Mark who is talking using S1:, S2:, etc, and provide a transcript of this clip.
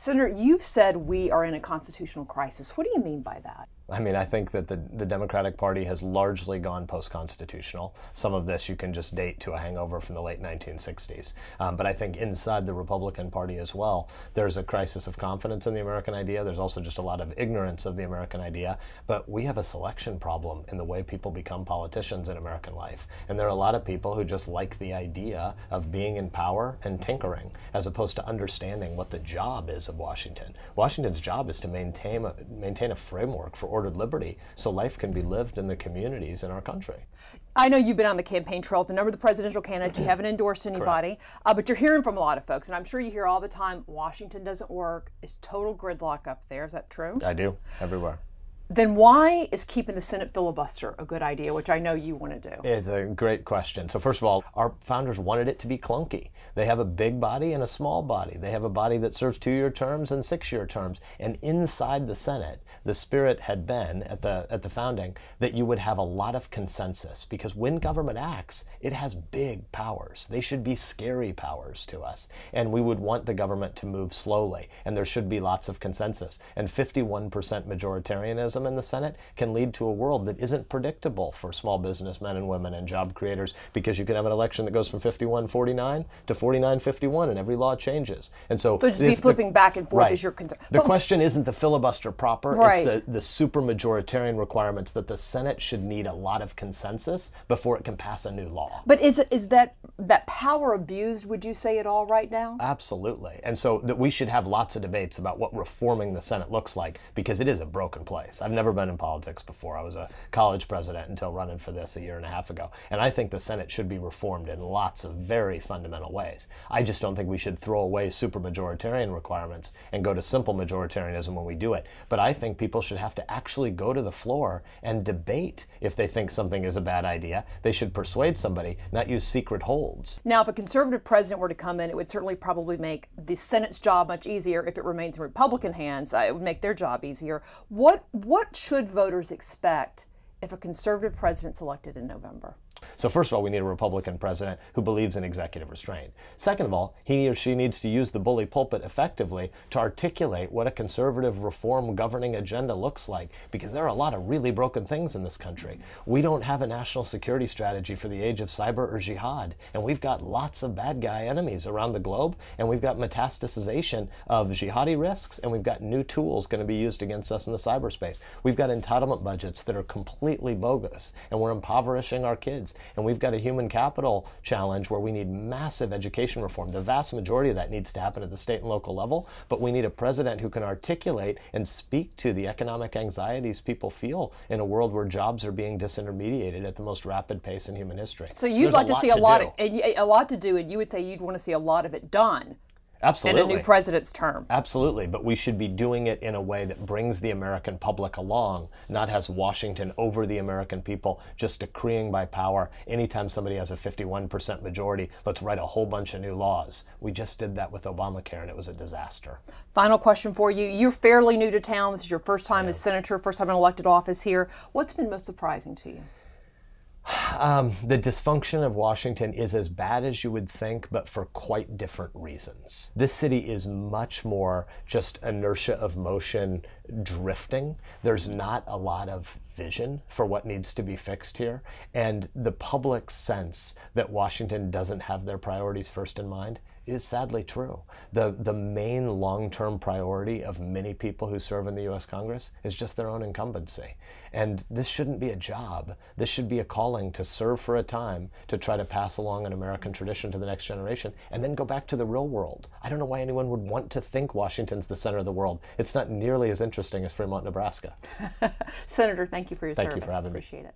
S1: Senator, you've said we are in a constitutional crisis. What do you mean by that?
S2: I mean, I think that the Democratic Party has largely gone post-constitutional. Some of this you can just date to a hangover from the late 1960s. But I think inside the Republican Party as well, there's a crisis of confidence in the American idea. There's also just a lot of ignorance of the American idea. But we have a selection problem in the way people become politicians in American life. And there are a lot of people who just like the idea of being in power and tinkering, as opposed to understanding what the job is of Washington. Washington's job is to maintain a framework for ordered liberty so life can be lived in the communities in our country.
S1: I know you've been on the campaign trail with a number of the presidential candidates. You haven't endorsed anybody, but you're hearing from a lot of folks, and I'm sure you hear all the time, Washington doesn't work. It's total gridlock up there. Is that true?
S2: I do, everywhere.
S1: Then why is keeping the Senate filibuster a good idea, which I know you want to do?
S2: It's a great question. So first of all, our founders wanted it to be clunky. They have a big body and a small body. They have a body that serves 2-year terms and 6-year terms. And inside the Senate, the spirit had been at the founding that you would have a lot of consensus, because when government acts, it has big powers. They should be scary powers to us. And we would want the government to move slowly, and there should be lots of consensus. And 51% majoritarianism in the Senate can lead to a world that isn't predictable for small businessmen and women and job creators, because you can have an election that goes from 51-49 to 49-51 and every law changes. And so
S1: just be flipping back and forth is your concern.
S2: The question isn't the filibuster proper, it's the super majoritarian requirements that the Senate should need a lot of consensus before it can pass a new law.
S1: But is that power abused, would you say, at all right now?
S2: Absolutely. And so that we should have lots of debates about what reforming the Senate looks like, because it is a broken place. I've never been in politics before. I was a college president until running for this a year and a half ago. And I think the Senate should be reformed in lots of very fundamental ways. I just don't think we should throw away super majoritarian requirements and go to simple majoritarianism when we do it. But I think people should have to actually go to the floor and debate if they think something is a bad idea. They should persuade somebody, not use secret holds.
S1: Now, if a conservative president were to come in, it would certainly probably make the Senate's job much easier. If it remains in Republican hands, it would make their job easier. What should voters expect if a conservative president's elected in November?
S2: So first of all, we need a Republican president who believes in executive restraint. Second of all, he or she needs to use the bully pulpit effectively to articulate what a conservative reform governing agenda looks like, because there are a lot of really broken things in this country. We don't have a national security strategy for the age of cyber or jihad, and we've got lots of bad guy enemies around the globe, and we've got metastasization of jihadi risks, and we've got new tools going to be used against us in the cyberspace. We've got entitlement budgets that are completely bogus, and we're impoverishing our kids. And we've got a human capital challenge where we need massive education reform. The vast majority of that needs to happen at the state and local level, but we need a president who can articulate and speak to the economic anxieties people feel in a world where jobs are being disintermediated at the most rapid pace in human history.
S1: So you'd like to see a lot to do, and you would say you'd want to see a lot of it done.
S2: Absolutely.
S1: In a new president's term.
S2: Absolutely, but we should be doing it in a way that brings the American public along, not has Washington over the American people just decreeing by power. Anytime somebody has a 51% majority, let's write a whole bunch of new laws. We just did that with Obamacare, and it was a disaster.
S1: Final question for you. You're fairly new to town. This is your first time as senator, first time in elected office here. What's been most surprising to you?
S2: The dysfunction of Washington is as bad as you would think, but for quite different reasons. This city is much more just inertia of motion drifting. There's not a lot of vision for what needs to be fixed here. And the public sense that Washington doesn't have their priorities first in mind is sadly true. The main long-term priority of many people who serve in the U.S. Congress is just their own incumbency. And this shouldn't be a job. This should be a calling to serve for a time, to try to pass along an American tradition to the next generation, and then go back to the real world. I don't know why anyone would want to think Washington's the center of the world. It's not nearly as interesting as Fremont, Nebraska.
S1: Senator, thank you for your service.
S2: Thank you for having me.
S1: Appreciate it.